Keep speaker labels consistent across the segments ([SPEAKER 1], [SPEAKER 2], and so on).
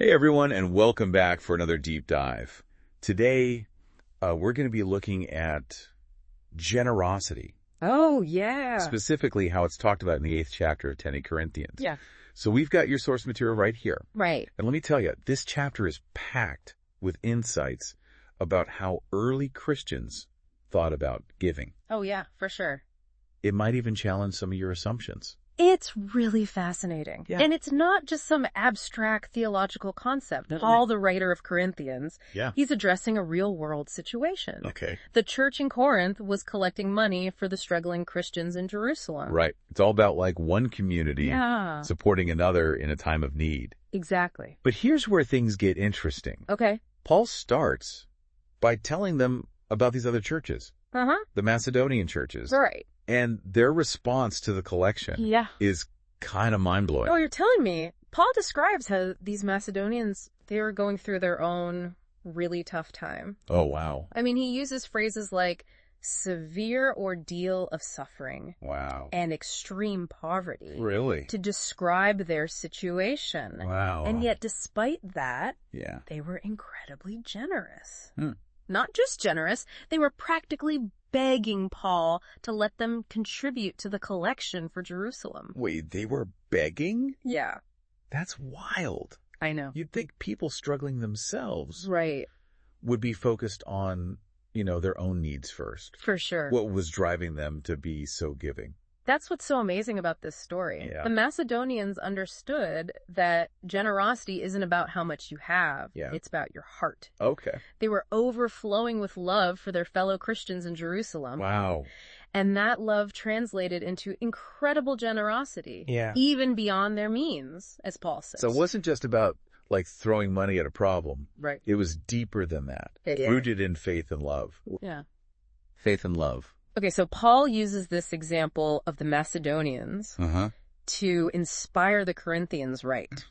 [SPEAKER 1] Hey everyone, and welcome back for another deep dive. Today, we're going to be looking at generosity,
[SPEAKER 2] Oh, yeah.
[SPEAKER 1] specifically how it's talked about in the 8th chapter of 10 Corinthians.
[SPEAKER 2] Yeah.
[SPEAKER 1] So we've got your source material right here.
[SPEAKER 2] Right.
[SPEAKER 1] And let me tell you, this chapter is packed with insights about how early Christians thought about giving.
[SPEAKER 2] Oh, yeah, for sure.
[SPEAKER 1] It might even challenge some of your assumptions.
[SPEAKER 2] It's really fascinating.
[SPEAKER 1] Yeah.
[SPEAKER 2] And it's not just some abstract theological concept.
[SPEAKER 1] No.
[SPEAKER 2] Paul, the writer of Corinthians,
[SPEAKER 1] Yeah.
[SPEAKER 2] he's addressing a real-world situation.
[SPEAKER 1] Okay.
[SPEAKER 2] The church in Corinth was collecting money for the struggling Christians in Jerusalem.
[SPEAKER 1] Right. It's all about like one community
[SPEAKER 2] Yeah,
[SPEAKER 1] supporting another in a time of need.
[SPEAKER 2] exactly.
[SPEAKER 1] But here's where things get interesting.
[SPEAKER 2] Okay.
[SPEAKER 1] Paul starts by telling them about these other churches,
[SPEAKER 2] Uh-huh.
[SPEAKER 1] the Macedonian churches,
[SPEAKER 2] Right.
[SPEAKER 1] and their response to the collection
[SPEAKER 2] Yeah.
[SPEAKER 1] is kind of mind-blowing.
[SPEAKER 2] Oh, you're telling me. Paul describes how these Macedonians, they were going through their own really tough time.
[SPEAKER 1] Oh, wow.
[SPEAKER 2] I mean, he uses phrases like severe ordeal of suffering
[SPEAKER 1] Wow.
[SPEAKER 2] and extreme poverty
[SPEAKER 1] Really?
[SPEAKER 2] to describe their situation.
[SPEAKER 1] Wow.
[SPEAKER 2] And yet, despite that,
[SPEAKER 1] Yeah.
[SPEAKER 2] they were incredibly generous.
[SPEAKER 1] Hmm.
[SPEAKER 2] Not just generous, they were practically begging Paul to let them contribute to the collection for Jerusalem.
[SPEAKER 1] Wait, they were begging?
[SPEAKER 2] Yeah,
[SPEAKER 1] That's wild.
[SPEAKER 2] I know.
[SPEAKER 1] You'd think people struggling themselves
[SPEAKER 2] Right,
[SPEAKER 1] would be focused on, their own needs first.
[SPEAKER 2] for sure.
[SPEAKER 1] What was driving them to be so giving?
[SPEAKER 2] That's what's so amazing about this story.
[SPEAKER 1] Yeah.
[SPEAKER 2] The Macedonians understood that generosity isn't about how much you have.
[SPEAKER 1] Yeah.
[SPEAKER 2] It's about your heart.
[SPEAKER 1] Okay.
[SPEAKER 2] They were overflowing with love for their fellow Christians in Jerusalem.
[SPEAKER 1] Wow.
[SPEAKER 2] And that love translated into incredible generosity.
[SPEAKER 1] Yeah.
[SPEAKER 2] Even beyond their means, as Paul says.
[SPEAKER 1] So it wasn't just about like throwing money at a problem.
[SPEAKER 2] Right.
[SPEAKER 1] It was deeper than that.
[SPEAKER 2] Yeah.
[SPEAKER 1] Rooted in faith and love.
[SPEAKER 2] Yeah.
[SPEAKER 1] Faith and love.
[SPEAKER 2] Okay, so Paul uses this example of the Macedonians
[SPEAKER 1] Uh-huh.
[SPEAKER 2] to inspire the Corinthians, right?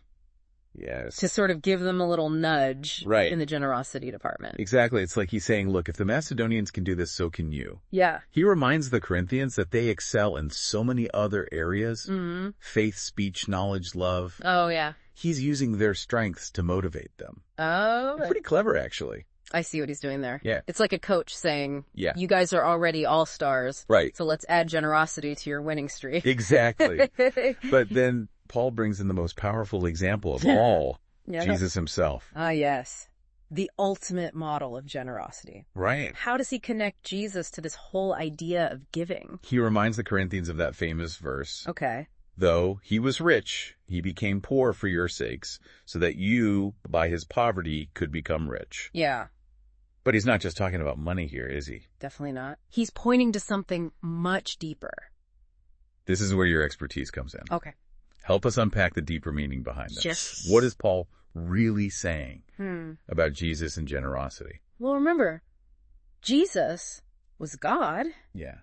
[SPEAKER 1] Yes.
[SPEAKER 2] To sort of give them a little nudge
[SPEAKER 1] Right.
[SPEAKER 2] in the generosity department.
[SPEAKER 1] Exactly. It's like he's saying, look, if the Macedonians can do this, so can you.
[SPEAKER 2] Yeah.
[SPEAKER 1] He reminds the Corinthians that they excel in so many other areas.
[SPEAKER 2] Mm-hmm.
[SPEAKER 1] Faith, speech, knowledge, love.
[SPEAKER 2] Oh, yeah.
[SPEAKER 1] He's using their strengths to motivate them.
[SPEAKER 2] Oh,
[SPEAKER 1] Pretty clever, actually.
[SPEAKER 2] I see what he's doing there.
[SPEAKER 1] Yeah.
[SPEAKER 2] It's like a coach saying,
[SPEAKER 1] Yeah.
[SPEAKER 2] you guys are already all-stars,
[SPEAKER 1] Right.
[SPEAKER 2] so let's add generosity to your winning streak.
[SPEAKER 1] Exactly. But then Paul brings in the most powerful example of all,
[SPEAKER 2] Yeah.
[SPEAKER 1] Jesus himself.
[SPEAKER 2] Ah, yes. The ultimate model of generosity.
[SPEAKER 1] Right.
[SPEAKER 2] How does he connect Jesus to this whole idea of giving?
[SPEAKER 1] He reminds the Corinthians of that famous verse.
[SPEAKER 2] Okay.
[SPEAKER 1] Though he was rich, he became poor for your sakes, so that you, by his poverty, could become rich.
[SPEAKER 2] Yeah,
[SPEAKER 1] But he's not just talking about money here, is he?
[SPEAKER 2] definitely not. He's pointing to something much deeper.
[SPEAKER 1] This is where your expertise comes in.
[SPEAKER 2] Okay.
[SPEAKER 1] Help us unpack the deeper meaning behind this.
[SPEAKER 2] Yes.
[SPEAKER 1] What is Paul really saying
[SPEAKER 2] Hmm.
[SPEAKER 1] about Jesus and generosity?
[SPEAKER 2] Well, remember, Jesus was God,
[SPEAKER 1] Yeah.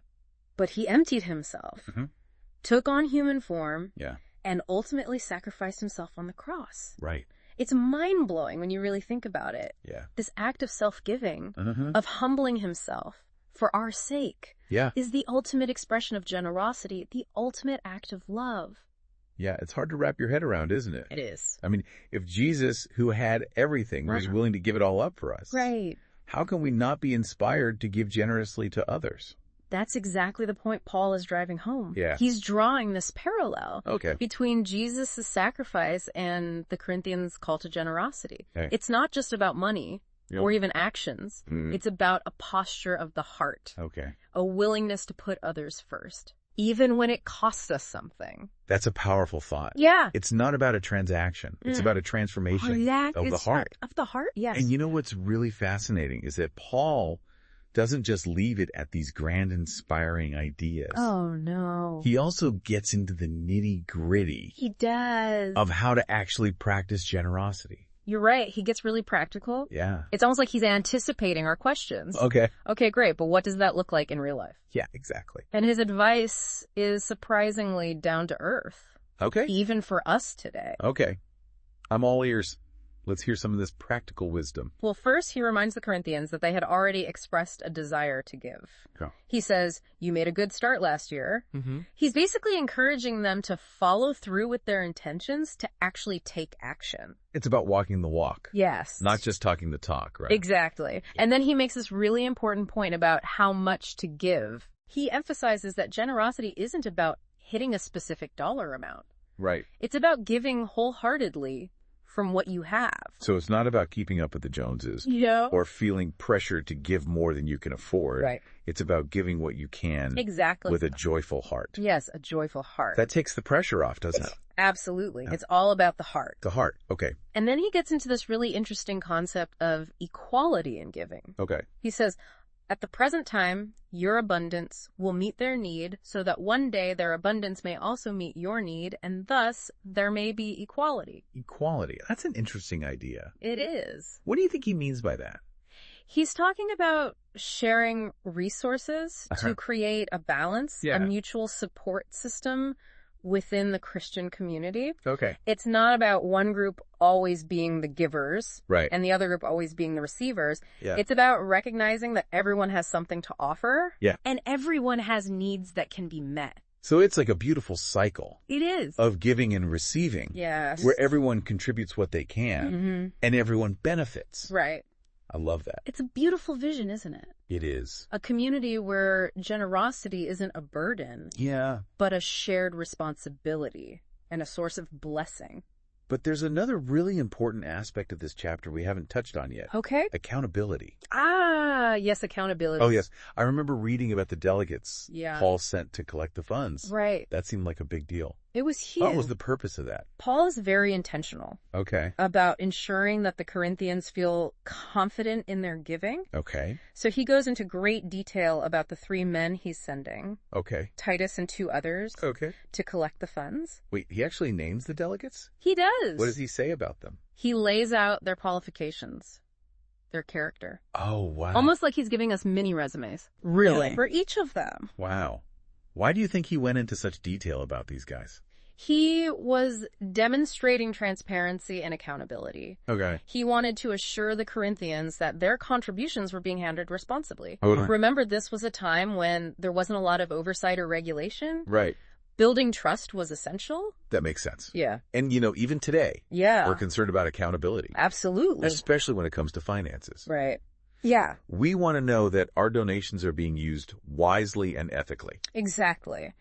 [SPEAKER 2] but he emptied himself,
[SPEAKER 1] Mhm.
[SPEAKER 2] took on human form,
[SPEAKER 1] Yeah.
[SPEAKER 2] and ultimately sacrificed himself on the cross.
[SPEAKER 1] Right.
[SPEAKER 2] It's mind-blowing when you really think about it.
[SPEAKER 1] Yeah.
[SPEAKER 2] This act of self-giving,
[SPEAKER 1] Uh-huh.
[SPEAKER 2] of humbling himself for our sake,
[SPEAKER 1] Yeah.
[SPEAKER 2] is the ultimate expression of generosity, the ultimate act of love.
[SPEAKER 1] Yeah. It's hard to wrap your head around, isn't it?
[SPEAKER 2] It is.
[SPEAKER 1] I mean, if Jesus, who had everything, was
[SPEAKER 2] Right.
[SPEAKER 1] willing to give it all up for us,
[SPEAKER 2] Right.
[SPEAKER 1] how can we not be inspired to give generously to others?
[SPEAKER 2] That's exactly the point Paul is driving home.
[SPEAKER 1] Yeah.
[SPEAKER 2] He's drawing this parallel
[SPEAKER 1] Okay.
[SPEAKER 2] between Jesus' sacrifice and the Corinthians' call to generosity.
[SPEAKER 1] Okay.
[SPEAKER 2] It's not just about money
[SPEAKER 1] Yep.
[SPEAKER 2] or even actions.
[SPEAKER 1] Mm.
[SPEAKER 2] It's about a posture of the heart,
[SPEAKER 1] Okay.
[SPEAKER 2] a willingness to put others first, even when it costs us something.
[SPEAKER 1] That's a powerful thought.
[SPEAKER 2] Yeah.
[SPEAKER 1] It's not about a transaction. It's
[SPEAKER 2] Mm.
[SPEAKER 1] about a transformation
[SPEAKER 2] Exactly.
[SPEAKER 1] of the
[SPEAKER 2] It's
[SPEAKER 1] heart.
[SPEAKER 2] Of the heart, yes.
[SPEAKER 1] And you know what's really fascinating is that Paul doesn't just leave it at these grand, inspiring ideas.
[SPEAKER 2] Oh, no.
[SPEAKER 1] He also gets into the nitty-gritty
[SPEAKER 2] He does.
[SPEAKER 1] of how to actually practice generosity.
[SPEAKER 2] You're right. He gets really practical.
[SPEAKER 1] Yeah.
[SPEAKER 2] It's almost like he's anticipating our questions.
[SPEAKER 1] Okay.
[SPEAKER 2] Okay, great. But what does that look like in real life?
[SPEAKER 1] Yeah, exactly.
[SPEAKER 2] And his advice is surprisingly down to earth,
[SPEAKER 1] Okay.
[SPEAKER 2] even for us today.
[SPEAKER 1] Okay. I'm all ears. Let's hear some of this practical wisdom.
[SPEAKER 2] Well, first, he reminds the Corinthians that they had already expressed a desire to give.
[SPEAKER 1] Okay.
[SPEAKER 2] He says, you made a good start last year.
[SPEAKER 1] Mm-hmm.
[SPEAKER 2] He's basically encouraging them to follow through with their intentions to actually take action.
[SPEAKER 1] It's about walking the walk.
[SPEAKER 2] Yes.
[SPEAKER 1] Not just talking the talk, right?
[SPEAKER 2] Exactly. And then he makes this really important point about how much to give. He emphasizes that generosity isn't about hitting a specific dollar amount.
[SPEAKER 1] Right.
[SPEAKER 2] It's about giving wholeheartedly from what you have.
[SPEAKER 1] So it's not about keeping up with the Joneses
[SPEAKER 2] Yeah.
[SPEAKER 1] or feeling pressure to give more than you can afford.
[SPEAKER 2] Right.
[SPEAKER 1] It's about giving what you can
[SPEAKER 2] Exactly.
[SPEAKER 1] with a joyful heart.
[SPEAKER 2] Yes, a joyful heart.
[SPEAKER 1] That takes the pressure off, doesn't it?
[SPEAKER 2] Absolutely.
[SPEAKER 1] Yeah.
[SPEAKER 2] It's all about the heart.
[SPEAKER 1] The heart. Okay.
[SPEAKER 2] And then he gets into this really interesting concept of equality in giving.
[SPEAKER 1] Okay.
[SPEAKER 2] He says, at the present time, your abundance will meet their need so that one day their abundance may also meet your need, and thus there may be equality.
[SPEAKER 1] Equality. That's an interesting idea.
[SPEAKER 2] It is.
[SPEAKER 1] What do you think he means by that?
[SPEAKER 2] He's talking about sharing resources
[SPEAKER 1] Uh-huh.
[SPEAKER 2] to create a balance,
[SPEAKER 1] Yeah.
[SPEAKER 2] a mutual support system within the Christian community.
[SPEAKER 1] Okay.
[SPEAKER 2] It's not about one group always being the givers
[SPEAKER 1] Right.
[SPEAKER 2] and the other group always being the receivers.
[SPEAKER 1] Yeah.
[SPEAKER 2] It's about recognizing that everyone has something to offer.
[SPEAKER 1] Yeah.
[SPEAKER 2] And everyone has needs that can be met.
[SPEAKER 1] So it's like a beautiful cycle
[SPEAKER 2] It is.
[SPEAKER 1] of giving and receiving.
[SPEAKER 2] Yes.
[SPEAKER 1] Where everyone contributes what they can
[SPEAKER 2] Mm-hmm.
[SPEAKER 1] and everyone benefits.
[SPEAKER 2] Right.
[SPEAKER 1] I love that.
[SPEAKER 2] It's a beautiful vision, isn't it?
[SPEAKER 1] It is.
[SPEAKER 2] A community where generosity isn't a burden,
[SPEAKER 1] Yeah.
[SPEAKER 2] but a shared responsibility and a source of blessing.
[SPEAKER 1] But there's another really important aspect of this chapter we haven't touched on yet.
[SPEAKER 2] Okay.
[SPEAKER 1] Accountability.
[SPEAKER 2] Yes, accountability.
[SPEAKER 1] Oh, yes. I remember reading about the delegates
[SPEAKER 2] Yeah.
[SPEAKER 1] Paul sent to collect the funds.
[SPEAKER 2] Right.
[SPEAKER 1] That seemed like a big deal.
[SPEAKER 2] It was huge.
[SPEAKER 1] What was the purpose of that?
[SPEAKER 2] Paul is very intentional
[SPEAKER 1] Okay.
[SPEAKER 2] about ensuring that the Corinthians feel confident in their giving.
[SPEAKER 1] Okay.
[SPEAKER 2] So he goes into great detail about the 3 men he's sending,
[SPEAKER 1] Okay.
[SPEAKER 2] Titus and 2 others,
[SPEAKER 1] Okay.
[SPEAKER 2] to collect the funds.
[SPEAKER 1] Wait, he actually names the delegates?
[SPEAKER 2] He does.
[SPEAKER 1] What does he say about them?
[SPEAKER 2] He lays out their qualifications, their character.
[SPEAKER 1] Oh, wow.
[SPEAKER 2] Almost like he's giving us mini resumes.
[SPEAKER 1] Really?
[SPEAKER 2] For each of them.
[SPEAKER 1] Wow. Why do you think he went into such detail about these guys?
[SPEAKER 2] He was demonstrating transparency and accountability.
[SPEAKER 1] Okay.
[SPEAKER 2] He wanted to assure the Corinthians that their contributions were being handled responsibly.
[SPEAKER 1] Okay.
[SPEAKER 2] Remember, this was a time when there wasn't a lot of oversight or regulation.
[SPEAKER 1] Right.
[SPEAKER 2] Building trust was essential.
[SPEAKER 1] That makes sense.
[SPEAKER 2] Yeah.
[SPEAKER 1] And, even today,
[SPEAKER 2] Yeah.
[SPEAKER 1] we're concerned about accountability,
[SPEAKER 2] Absolutely.
[SPEAKER 1] especially when it comes to finances.
[SPEAKER 2] Right. Yeah.
[SPEAKER 1] We want to know that our donations are being used wisely and ethically.
[SPEAKER 2] Exactly.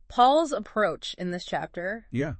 [SPEAKER 2] Paul's approach in this chapter
[SPEAKER 1] Yeah.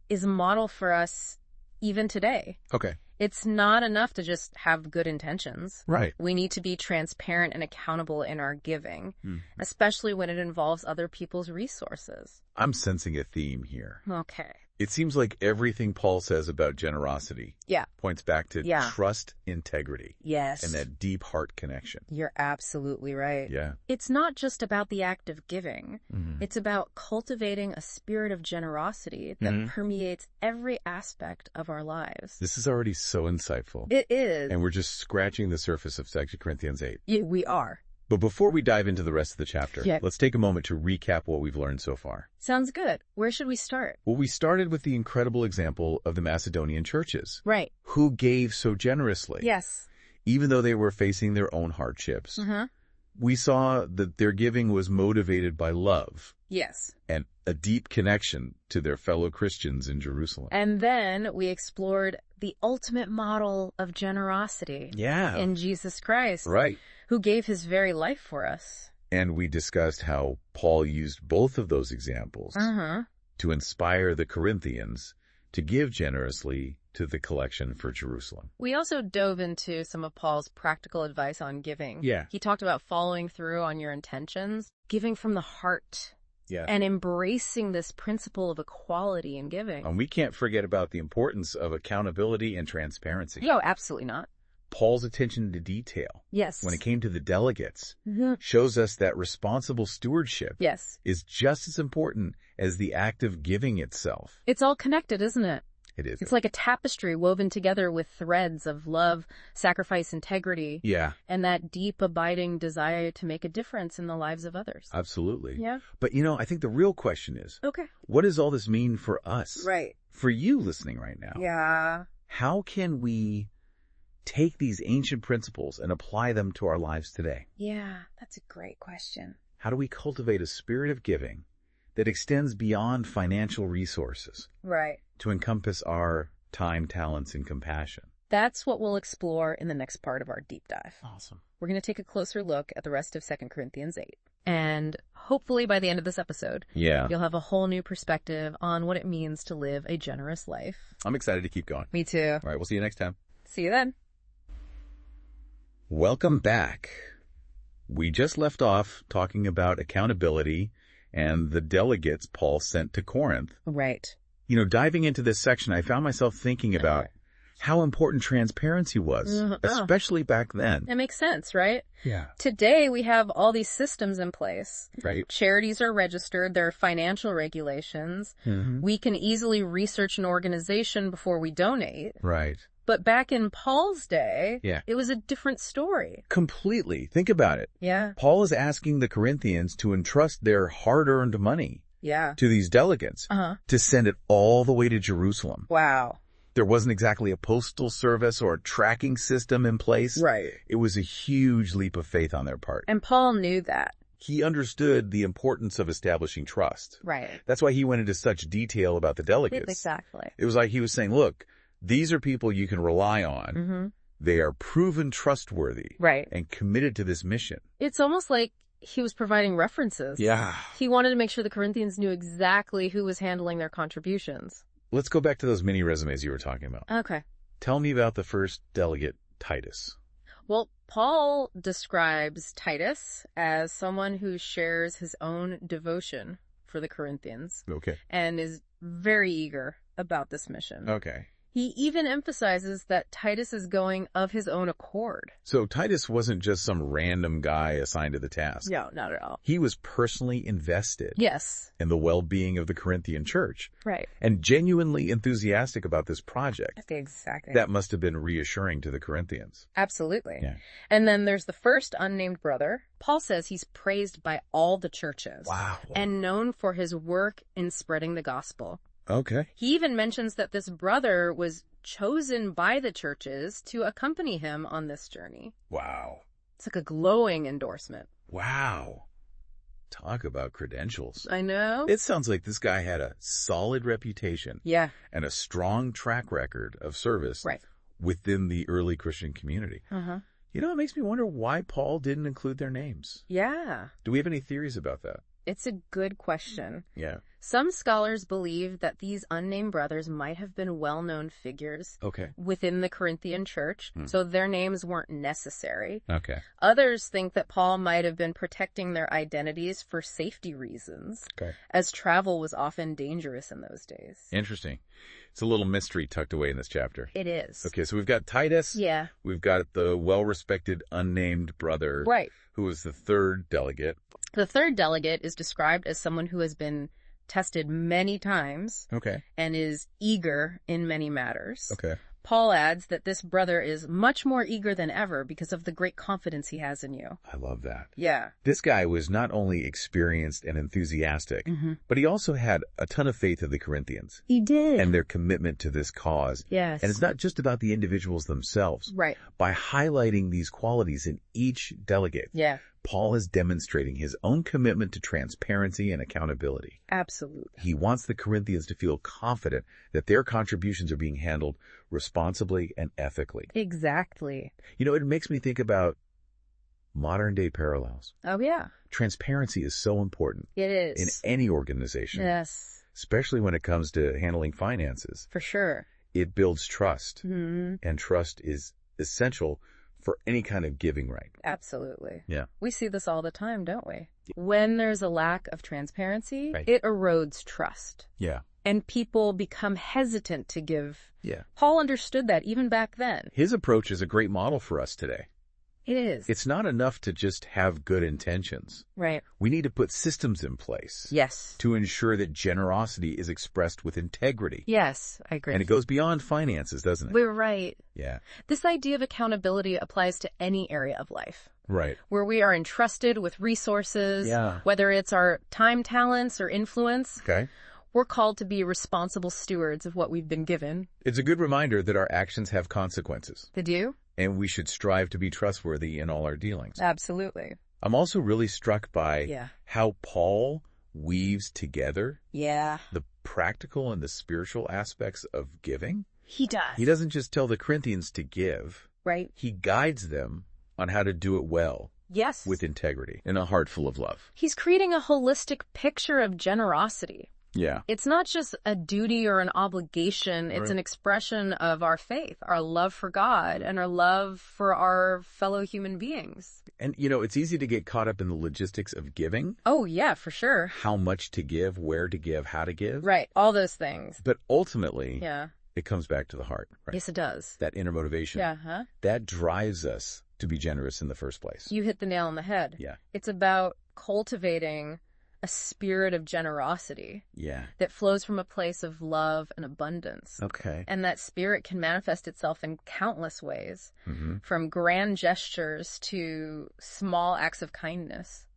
[SPEAKER 2] is a model for us even today.
[SPEAKER 1] Okay.
[SPEAKER 2] It's not enough to just have good intentions.
[SPEAKER 1] Right.
[SPEAKER 2] We need to be transparent and accountable in our giving,
[SPEAKER 1] Hmm.
[SPEAKER 2] especially when it involves other people's resources.
[SPEAKER 1] I'm sensing a theme here.
[SPEAKER 2] Okay.
[SPEAKER 1] It seems like everything Paul says about generosity
[SPEAKER 2] Yeah.
[SPEAKER 1] points back to
[SPEAKER 2] Yeah.
[SPEAKER 1] trust, integrity,
[SPEAKER 2] Yes.
[SPEAKER 1] and that deep heart connection.
[SPEAKER 2] You're absolutely right.
[SPEAKER 1] Yeah.
[SPEAKER 2] It's not just about the act of giving.
[SPEAKER 1] Mhm.
[SPEAKER 2] It's about cultivating a spirit of generosity that
[SPEAKER 1] Mhm.
[SPEAKER 2] permeates every aspect of our lives.
[SPEAKER 1] This is already so insightful.
[SPEAKER 2] It is.
[SPEAKER 1] And we're just scratching the surface of 2 Corinthians 8.
[SPEAKER 2] Yeah, we are.
[SPEAKER 1] But before we dive into the rest of the chapter,
[SPEAKER 2] Yeah.
[SPEAKER 1] let's take a moment to recap what we've learned so far.
[SPEAKER 2] Sounds good. Where should we start?
[SPEAKER 1] Well, we started with the incredible example of the Macedonian churches,
[SPEAKER 2] Right.
[SPEAKER 1] who gave so generously,
[SPEAKER 2] Yes.
[SPEAKER 1] even though they were facing their own hardships.
[SPEAKER 2] Uh-huh.
[SPEAKER 1] We saw that their giving was motivated by love
[SPEAKER 2] Yes.
[SPEAKER 1] and a deep connection to their fellow Christians in Jerusalem.
[SPEAKER 2] And then we explored the ultimate model of generosity
[SPEAKER 1] Yeah.
[SPEAKER 2] in Jesus Christ,
[SPEAKER 1] Right.
[SPEAKER 2] who gave his very life for us.
[SPEAKER 1] And we discussed how Paul used both of those examples
[SPEAKER 2] Uh-huh.
[SPEAKER 1] to inspire the Corinthians to give generously to the collection for Jerusalem.
[SPEAKER 2] We also dove into some of Paul's practical advice on giving.
[SPEAKER 1] Yeah.
[SPEAKER 2] He talked about following through on your intentions, giving from the heart,
[SPEAKER 1] Yeah.
[SPEAKER 2] and embracing this principle of equality in giving.
[SPEAKER 1] And we can't forget about the importance of accountability and transparency.
[SPEAKER 2] No, absolutely not.
[SPEAKER 1] Paul's attention to detail
[SPEAKER 2] Yes.
[SPEAKER 1] when it came to the delegates
[SPEAKER 2] Mhm.
[SPEAKER 1] shows us that responsible stewardship
[SPEAKER 2] Yes.
[SPEAKER 1] is just as important as the act of giving itself.
[SPEAKER 2] It's all connected, isn't it?
[SPEAKER 1] It is.
[SPEAKER 2] It's like a tapestry woven together with threads of love, sacrifice, integrity,
[SPEAKER 1] Yeah,
[SPEAKER 2] and that deep, abiding desire to make a difference in the lives of others.
[SPEAKER 1] absolutely.
[SPEAKER 2] Yeah.
[SPEAKER 1] But I think the real question is,
[SPEAKER 2] Okay.
[SPEAKER 1] what does all this mean for us?
[SPEAKER 2] Right.
[SPEAKER 1] For you listening right now?
[SPEAKER 2] Yeah.
[SPEAKER 1] How can we take these ancient principles and apply them to our lives today?
[SPEAKER 2] Yeah, that's a great question.
[SPEAKER 1] How do we cultivate a spirit of giving that extends beyond financial resources
[SPEAKER 2] Right.
[SPEAKER 1] to encompass our time, talents, and compassion?
[SPEAKER 2] That's what we'll explore in the next part of our deep dive.
[SPEAKER 1] Awesome.
[SPEAKER 2] We're going to take a closer look at the rest of 2 Corinthians 8. And hopefully by the end of this episode,
[SPEAKER 1] Yeah.
[SPEAKER 2] you'll have a whole new perspective on what it means to live a generous life.
[SPEAKER 1] I'm excited to keep going.
[SPEAKER 2] Me too.
[SPEAKER 1] All right, we'll see you next time.
[SPEAKER 2] See you then.
[SPEAKER 1] Welcome back. We just left off talking about accountability and the delegates Paul sent to Corinth.
[SPEAKER 2] Right.
[SPEAKER 1] You know, diving into this section, I found myself thinking about how important transparency was, especially back then.
[SPEAKER 2] It makes sense, right?
[SPEAKER 1] Yeah.
[SPEAKER 2] Today, we have all these systems in place.
[SPEAKER 1] Right.
[SPEAKER 2] Charities are registered. There are financial regulations.
[SPEAKER 1] Mm-hmm.
[SPEAKER 2] We can easily research an organization before we donate.
[SPEAKER 1] Right.
[SPEAKER 2] But back in Paul's day,
[SPEAKER 1] Yeah.
[SPEAKER 2] it was a different story.
[SPEAKER 1] Completely. Think about it.
[SPEAKER 2] Yeah.
[SPEAKER 1] Paul is asking the Corinthians to entrust their hard-earned money
[SPEAKER 2] Yeah.
[SPEAKER 1] to these delegates to send it all the way to Jerusalem.
[SPEAKER 2] Wow.
[SPEAKER 1] There wasn't exactly a postal service or a tracking system in place.
[SPEAKER 2] Right.
[SPEAKER 1] It was a huge leap of faith on their part.
[SPEAKER 2] And Paul knew that.
[SPEAKER 1] He understood the importance of establishing trust.
[SPEAKER 2] Right.
[SPEAKER 1] That's why he went into such detail about the delegates.
[SPEAKER 2] Exactly.
[SPEAKER 1] It was like he was saying, look, these are people you can rely on.
[SPEAKER 2] Mm-hmm.
[SPEAKER 1] They are proven trustworthy
[SPEAKER 2] Right.
[SPEAKER 1] and committed to this mission.
[SPEAKER 2] It's almost like he was providing references.
[SPEAKER 1] Yeah.
[SPEAKER 2] He wanted to make sure the Corinthians knew exactly who was handling their contributions.
[SPEAKER 1] Let's go back to those mini resumes you were talking about.
[SPEAKER 2] Okay.
[SPEAKER 1] Tell me about the first delegate, Titus.
[SPEAKER 2] Well, Paul describes Titus as someone who shares his own devotion for the Corinthians
[SPEAKER 1] Okay.
[SPEAKER 2] and is very eager about this mission.
[SPEAKER 1] Okay.
[SPEAKER 2] He even emphasizes that Titus is going of his own accord.
[SPEAKER 1] So Titus wasn't just some random guy assigned to the task.
[SPEAKER 2] No, not at all.
[SPEAKER 1] He was personally invested
[SPEAKER 2] Yes.
[SPEAKER 1] in the well-being of the Corinthian church
[SPEAKER 2] Right.
[SPEAKER 1] and genuinely enthusiastic about this project.
[SPEAKER 2] Exactly.
[SPEAKER 1] That must have been reassuring to the Corinthians.
[SPEAKER 2] Absolutely.
[SPEAKER 1] Yeah.
[SPEAKER 2] And then there's the first unnamed brother. Paul says he's praised by all the churches.
[SPEAKER 1] Wow.
[SPEAKER 2] And known for his work in spreading the gospel.
[SPEAKER 1] Okay.
[SPEAKER 2] He even mentions that this brother was chosen by the churches to accompany him on this journey.
[SPEAKER 1] Wow.
[SPEAKER 2] It's like a glowing endorsement.
[SPEAKER 1] Wow. Talk about credentials.
[SPEAKER 2] I know.
[SPEAKER 1] It sounds like this guy had a solid reputation
[SPEAKER 2] Yeah.
[SPEAKER 1] and a strong track record of service
[SPEAKER 2] Right.
[SPEAKER 1] within the early Christian community.
[SPEAKER 2] Uh-huh.
[SPEAKER 1] You know, it makes me wonder why Paul didn't include their names.
[SPEAKER 2] Yeah.
[SPEAKER 1] Do we have any theories about that?
[SPEAKER 2] It's a good question.
[SPEAKER 1] Yeah.
[SPEAKER 2] Some scholars believe that these unnamed brothers might have been well-known figures
[SPEAKER 1] Okay.
[SPEAKER 2] within the Corinthian church, so their names weren't necessary.
[SPEAKER 1] Okay.
[SPEAKER 2] Others think that Paul might have been protecting their identities for safety reasons,
[SPEAKER 1] Okay.
[SPEAKER 2] as travel was often dangerous in those days.
[SPEAKER 1] Interesting. It's a little mystery tucked away in this chapter.
[SPEAKER 2] It is.
[SPEAKER 1] Okay, so we've got Titus.
[SPEAKER 2] Yeah.
[SPEAKER 1] We've got the well-respected unnamed brother.
[SPEAKER 2] Right.
[SPEAKER 1] Who was the third delegate.
[SPEAKER 2] The third delegate is described as someone who has been tested many times
[SPEAKER 1] Okay.
[SPEAKER 2] and is eager in many matters.
[SPEAKER 1] Okay.
[SPEAKER 2] Paul adds that this brother is much more eager than ever because of the great confidence he has in you.
[SPEAKER 1] I love that.
[SPEAKER 2] Yeah.
[SPEAKER 1] This guy was not only experienced and enthusiastic, but he also had a ton of faith in the Corinthians
[SPEAKER 2] He did.
[SPEAKER 1] and their commitment to this cause.
[SPEAKER 2] Yes.
[SPEAKER 1] And it's not just about the individuals themselves.
[SPEAKER 2] Right.
[SPEAKER 1] By highlighting these qualities in each delegate,
[SPEAKER 2] Yeah.
[SPEAKER 1] Paul is demonstrating his own commitment to transparency and accountability.
[SPEAKER 2] Absolutely.
[SPEAKER 1] He wants the Corinthians to feel confident that their contributions are being handled responsibly and ethically.
[SPEAKER 2] Exactly.
[SPEAKER 1] You know, it makes me think about modern day parallels.
[SPEAKER 2] Oh, yeah.
[SPEAKER 1] Transparency is so important
[SPEAKER 2] It
[SPEAKER 1] in
[SPEAKER 2] is.
[SPEAKER 1] any organization,
[SPEAKER 2] Yes.
[SPEAKER 1] especially when it comes to handling finances.
[SPEAKER 2] For sure.
[SPEAKER 1] It builds trust,
[SPEAKER 2] Mm-hmm.
[SPEAKER 1] and trust is essential for any kind of giving right.
[SPEAKER 2] Absolutely.
[SPEAKER 1] Yeah.
[SPEAKER 2] We see this all the time, don't we? When there's a lack of transparency,
[SPEAKER 1] Right.
[SPEAKER 2] it erodes trust.
[SPEAKER 1] Yeah.
[SPEAKER 2] And people become hesitant to give.
[SPEAKER 1] Yeah.
[SPEAKER 2] Paul understood that even back then.
[SPEAKER 1] His approach is a great model for us today.
[SPEAKER 2] It is.
[SPEAKER 1] It's not enough to just have good intentions.
[SPEAKER 2] Right.
[SPEAKER 1] We need to put systems in place
[SPEAKER 2] Yes.
[SPEAKER 1] to ensure that generosity is expressed with integrity.
[SPEAKER 2] Yes, I agree.
[SPEAKER 1] And it goes beyond finances, doesn't it?
[SPEAKER 2] We're right.
[SPEAKER 1] Yeah.
[SPEAKER 2] This idea of accountability applies to any area of life
[SPEAKER 1] Right.
[SPEAKER 2] where we are entrusted with resources,
[SPEAKER 1] Yeah.
[SPEAKER 2] whether it's our time, talents, or influence.
[SPEAKER 1] Okay.
[SPEAKER 2] We're called to be responsible stewards of what we've been given.
[SPEAKER 1] It's a good reminder that our actions have consequences,
[SPEAKER 2] They do?
[SPEAKER 1] and we should strive to be trustworthy in all our dealings.
[SPEAKER 2] Absolutely.
[SPEAKER 1] I'm also really struck by
[SPEAKER 2] Yeah.
[SPEAKER 1] how Paul weaves together
[SPEAKER 2] Yeah.
[SPEAKER 1] the practical and the spiritual aspects of giving.
[SPEAKER 2] He does.
[SPEAKER 1] He doesn't just tell the Corinthians to give,
[SPEAKER 2] Right?
[SPEAKER 1] he guides them on how to do it well,
[SPEAKER 2] Yes.
[SPEAKER 1] with integrity, and a heart full of love.
[SPEAKER 2] He's creating a holistic picture of generosity.
[SPEAKER 1] Yeah.
[SPEAKER 2] It's not just a duty or an obligation. It's
[SPEAKER 1] Right.
[SPEAKER 2] an expression of our faith, our love for God, and our love for our fellow human beings.
[SPEAKER 1] And, you know, it's easy to get caught up in the logistics of giving,
[SPEAKER 2] Oh, yeah, for sure.
[SPEAKER 1] how much to give, where to give, how to give.
[SPEAKER 2] Right. All those things.
[SPEAKER 1] But ultimately,
[SPEAKER 2] Yeah.
[SPEAKER 1] it comes back to the heart, right?
[SPEAKER 2] Yes, it does.
[SPEAKER 1] That inner motivation.
[SPEAKER 2] Yeah, huh?
[SPEAKER 1] That drives us to be generous in the first place.
[SPEAKER 2] You hit the nail on the head.
[SPEAKER 1] Yeah.
[SPEAKER 2] It's about cultivating a spirit of generosity
[SPEAKER 1] Yeah.
[SPEAKER 2] that flows from a place of love and abundance.
[SPEAKER 1] Okay.
[SPEAKER 2] And that spirit can manifest itself in countless ways,
[SPEAKER 1] Mm-hmm.
[SPEAKER 2] from grand gestures to small acts of kindness.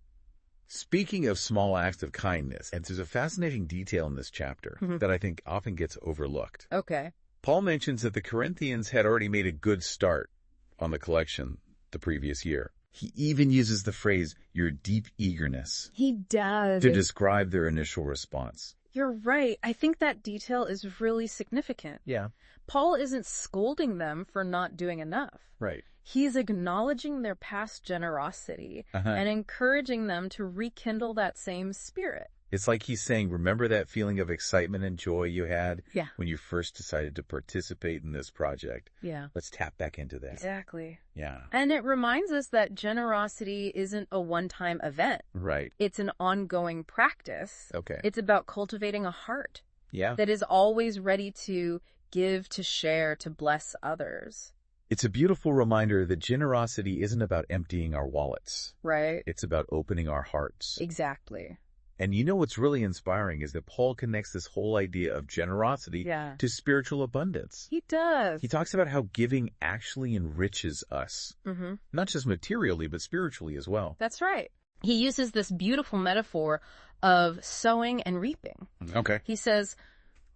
[SPEAKER 1] Speaking of small acts of kindness, and there's a fascinating detail in this chapter
[SPEAKER 2] Mhm.
[SPEAKER 1] that I think often gets overlooked.
[SPEAKER 2] Okay.
[SPEAKER 1] Paul mentions that the Corinthians had already made a good start on the collection the previous year. He even uses the phrase, your deep eagerness,
[SPEAKER 2] He does.
[SPEAKER 1] to describe their initial response.
[SPEAKER 2] You're right. I think that detail is really significant.
[SPEAKER 1] Yeah.
[SPEAKER 2] Paul isn't scolding them for not doing enough.
[SPEAKER 1] Right.
[SPEAKER 2] He's acknowledging their past generosity
[SPEAKER 1] Uh-huh.
[SPEAKER 2] and encouraging them to rekindle that same spirit.
[SPEAKER 1] It's like he's saying, remember that feeling of excitement and joy you had
[SPEAKER 2] Yeah.
[SPEAKER 1] when you first decided to participate in this project?
[SPEAKER 2] Yeah.
[SPEAKER 1] Let's tap back into that.
[SPEAKER 2] Exactly.
[SPEAKER 1] Yeah.
[SPEAKER 2] And it reminds us that generosity isn't a one-time event.
[SPEAKER 1] Right.
[SPEAKER 2] It's an ongoing practice.
[SPEAKER 1] Okay.
[SPEAKER 2] It's about cultivating a heart
[SPEAKER 1] Yeah.
[SPEAKER 2] that is always ready to give, to share, to bless others.
[SPEAKER 1] It's a beautiful reminder that generosity isn't about emptying our wallets.
[SPEAKER 2] Right?
[SPEAKER 1] It's about opening our hearts.
[SPEAKER 2] Exactly.
[SPEAKER 1] And you know what's really inspiring is that Paul connects this whole idea of generosity
[SPEAKER 2] Yeah.
[SPEAKER 1] to spiritual abundance.
[SPEAKER 2] He does.
[SPEAKER 1] He talks about how giving actually enriches us,
[SPEAKER 2] Mm-hmm.
[SPEAKER 1] not just materially, but spiritually as well.
[SPEAKER 2] That's right. He uses this beautiful metaphor of sowing and reaping.
[SPEAKER 1] Okay.
[SPEAKER 2] He says,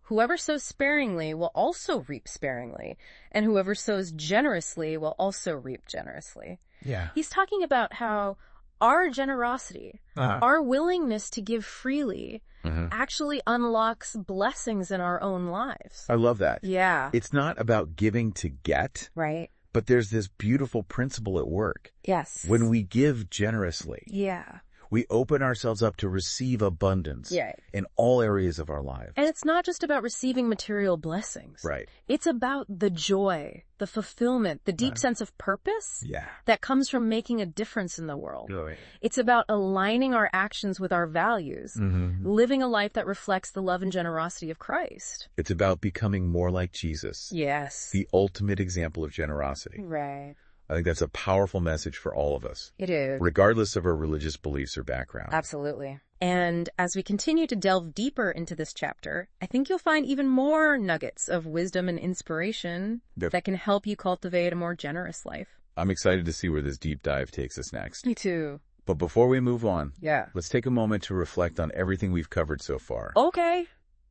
[SPEAKER 2] whoever sows sparingly will also reap sparingly, and whoever sows generously will also reap generously.
[SPEAKER 1] Yeah.
[SPEAKER 2] He's talking about how our generosity, our willingness to give freely, actually unlocks blessings in our own lives.
[SPEAKER 1] I love that.
[SPEAKER 2] Yeah.
[SPEAKER 1] It's not about giving to get,
[SPEAKER 2] Right.
[SPEAKER 1] but there's this beautiful principle at work.
[SPEAKER 2] Yes.
[SPEAKER 1] When we give generously,
[SPEAKER 2] Yeah.
[SPEAKER 1] we open ourselves up to receive abundance
[SPEAKER 2] Yeah.
[SPEAKER 1] in all areas of our lives.
[SPEAKER 2] And it's not just about receiving material blessings.
[SPEAKER 1] Right.
[SPEAKER 2] It's about the joy, the fulfillment, the deep sense of purpose
[SPEAKER 1] Yeah.
[SPEAKER 2] that comes from making a difference in the world.
[SPEAKER 1] Right.
[SPEAKER 2] It's about aligning our actions with our values,
[SPEAKER 1] Mm-hmm.
[SPEAKER 2] living a life that reflects the love and generosity of Christ.
[SPEAKER 1] It's about becoming more like Jesus,
[SPEAKER 2] Yes.
[SPEAKER 1] the ultimate example of generosity.
[SPEAKER 2] Right.
[SPEAKER 1] I think that's a powerful message for all of us,
[SPEAKER 2] It is.
[SPEAKER 1] regardless of our religious beliefs or background.
[SPEAKER 2] Absolutely. And as we continue to delve deeper into this chapter, I think you'll find even more nuggets of wisdom and inspiration
[SPEAKER 1] Yep.
[SPEAKER 2] that can help you cultivate a more generous life.
[SPEAKER 1] I'm excited to see where this deep dive takes us next.
[SPEAKER 2] Me too.
[SPEAKER 1] But before we move on,
[SPEAKER 2] Yeah.
[SPEAKER 1] let's take a moment to reflect on everything we've covered so far.
[SPEAKER 2] Okay.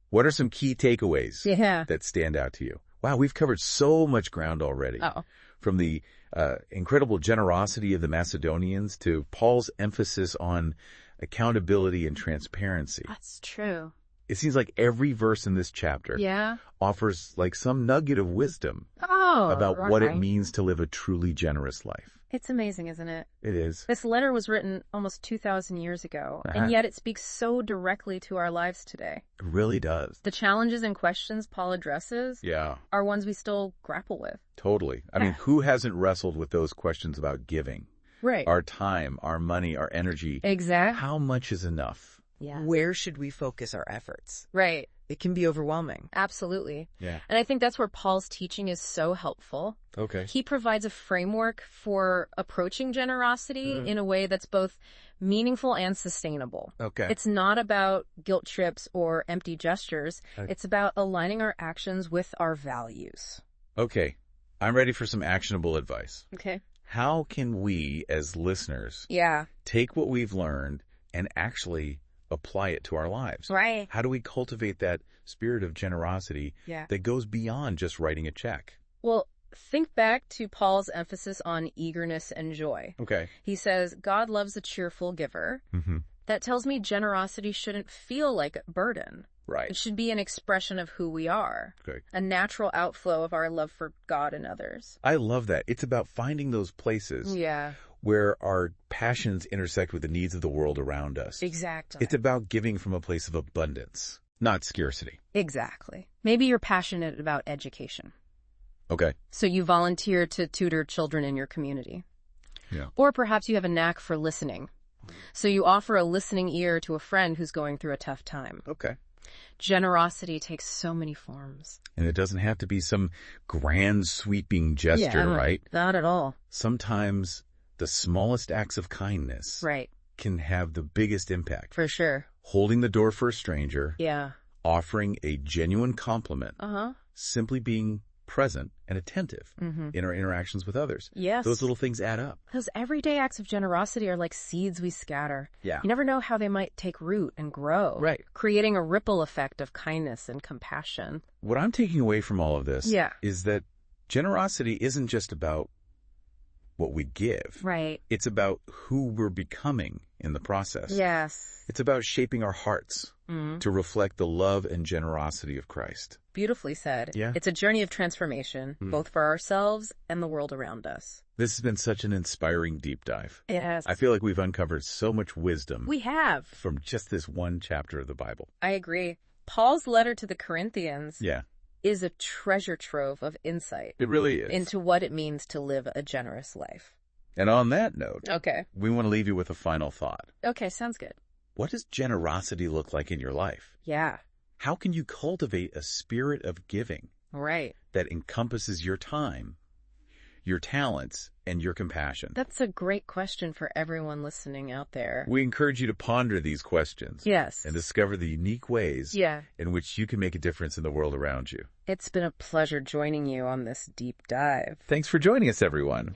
[SPEAKER 1] What are some key takeaways
[SPEAKER 2] Yeah.
[SPEAKER 1] that stand out to you? Wow, we've covered so much ground already.
[SPEAKER 2] Oh.
[SPEAKER 1] From the incredible generosity of the Macedonians to Paul's emphasis on accountability and transparency.
[SPEAKER 2] That's true.
[SPEAKER 1] It seems like every verse in this chapter
[SPEAKER 2] Yeah.
[SPEAKER 1] offers like some nugget of wisdom
[SPEAKER 2] Oh.
[SPEAKER 1] about what it
[SPEAKER 2] right.
[SPEAKER 1] means to live a truly generous life.
[SPEAKER 2] It's amazing, isn't it?
[SPEAKER 1] It is.
[SPEAKER 2] This letter was written almost 2,000 years ago,
[SPEAKER 1] Uh-huh.
[SPEAKER 2] and yet it speaks so directly to our lives today.
[SPEAKER 1] It really does.
[SPEAKER 2] The challenges and questions Paul addresses
[SPEAKER 1] Yeah,
[SPEAKER 2] are ones we still grapple with.
[SPEAKER 1] totally. I mean, who hasn't wrestled with those questions about giving?
[SPEAKER 2] Right.
[SPEAKER 1] Our time, our money, our energy.
[SPEAKER 2] Exactly.
[SPEAKER 1] How much is enough?
[SPEAKER 2] Yeah.
[SPEAKER 3] Where should we focus our efforts?
[SPEAKER 2] Right.
[SPEAKER 3] It can be overwhelming.
[SPEAKER 2] Absolutely.
[SPEAKER 1] Yeah.
[SPEAKER 2] And I think that's where Paul's teaching is so helpful.
[SPEAKER 1] Okay.
[SPEAKER 2] He provides a framework for approaching generosity in a way that's both meaningful and sustainable.
[SPEAKER 1] Okay.
[SPEAKER 2] It's not about guilt trips or empty gestures.
[SPEAKER 1] Okay.
[SPEAKER 2] It's about aligning our actions with our values.
[SPEAKER 1] Okay. I'm ready for some actionable advice.
[SPEAKER 2] Okay.
[SPEAKER 1] How can we, as listeners,
[SPEAKER 2] Yeah.
[SPEAKER 1] take what we've learned and actually apply it to our lives?
[SPEAKER 2] Right.
[SPEAKER 1] How do we cultivate that spirit of generosity
[SPEAKER 2] Yeah.
[SPEAKER 1] that goes beyond just writing a check?
[SPEAKER 2] Well, think back to Paul's emphasis on eagerness and joy.
[SPEAKER 1] Okay.
[SPEAKER 2] He says, God loves a cheerful giver.
[SPEAKER 1] Mm-hmm.
[SPEAKER 2] That tells me generosity shouldn't feel like a burden. It
[SPEAKER 1] Right.
[SPEAKER 2] should be an expression of who we are,
[SPEAKER 1] Okay.
[SPEAKER 2] a natural outflow of our love for God and others.
[SPEAKER 1] I love that. It's about finding those places
[SPEAKER 2] Yeah,
[SPEAKER 1] where our passions intersect with the needs of the world around us.
[SPEAKER 2] exactly.
[SPEAKER 1] It's about giving from a place of abundance, not scarcity.
[SPEAKER 2] Exactly. Maybe you're passionate about education,
[SPEAKER 1] Okay.
[SPEAKER 2] so you volunteer to tutor children in your community.
[SPEAKER 1] Yeah.
[SPEAKER 2] Or perhaps you have a knack for listening, so you offer a listening ear to a friend who's going through a tough time.
[SPEAKER 1] Okay.
[SPEAKER 2] Generosity takes so many forms.
[SPEAKER 1] And it doesn't have to be some grand sweeping gesture, right?
[SPEAKER 2] Not at all.
[SPEAKER 1] Sometimes the smallest acts of kindness
[SPEAKER 2] Right,
[SPEAKER 1] can have the biggest impact.
[SPEAKER 2] for sure.
[SPEAKER 1] Holding the door for a stranger,
[SPEAKER 2] Yeah.
[SPEAKER 1] offering a genuine compliment,
[SPEAKER 2] Uh-huh.
[SPEAKER 1] simply being present and attentive
[SPEAKER 2] Mm-hmm.
[SPEAKER 1] in our interactions with others.
[SPEAKER 2] Yes.
[SPEAKER 1] Those little things add up.
[SPEAKER 2] Those everyday acts of generosity are like seeds we scatter.
[SPEAKER 1] Yeah.
[SPEAKER 2] You never know how they might take root and grow.
[SPEAKER 1] Right.
[SPEAKER 2] Creating a ripple effect of kindness and compassion.
[SPEAKER 1] What I'm taking away from all of this
[SPEAKER 2] Yeah.
[SPEAKER 1] is that generosity isn't just about what we give.
[SPEAKER 2] Right.
[SPEAKER 1] It's about who we're becoming in the process.
[SPEAKER 2] Yes.
[SPEAKER 1] It's about shaping our hearts
[SPEAKER 2] Mm.
[SPEAKER 1] to reflect the love and generosity of Christ.
[SPEAKER 2] Beautifully said.
[SPEAKER 1] Yeah.
[SPEAKER 2] It's a journey of transformation, both for ourselves and the world around us.
[SPEAKER 1] This has been such an inspiring deep dive.
[SPEAKER 2] Yes.
[SPEAKER 1] I feel like we've uncovered so much wisdom
[SPEAKER 2] We have.
[SPEAKER 1] from just this one chapter of the Bible.
[SPEAKER 2] I agree. Paul's letter to the Corinthians
[SPEAKER 1] Yeah,
[SPEAKER 2] is a treasure trove of insight
[SPEAKER 1] it really is.
[SPEAKER 2] into what it means to live a generous life.
[SPEAKER 1] And on that note,
[SPEAKER 2] Okay.
[SPEAKER 1] we want to leave you with a final thought.
[SPEAKER 2] Okay, sounds good.
[SPEAKER 1] What does generosity look like in your life?
[SPEAKER 2] Yeah.
[SPEAKER 1] How can you cultivate a spirit of giving
[SPEAKER 2] Right.
[SPEAKER 1] that encompasses your time, your talents, and your compassion?
[SPEAKER 2] That's a great question for everyone listening out there.
[SPEAKER 1] We encourage you to ponder these questions
[SPEAKER 2] Yes.
[SPEAKER 1] and discover the unique ways
[SPEAKER 2] Yeah.
[SPEAKER 1] in which you can make a difference in the world around you.
[SPEAKER 2] It's been a pleasure joining you on this deep dive.
[SPEAKER 1] Thanks for joining us, everyone.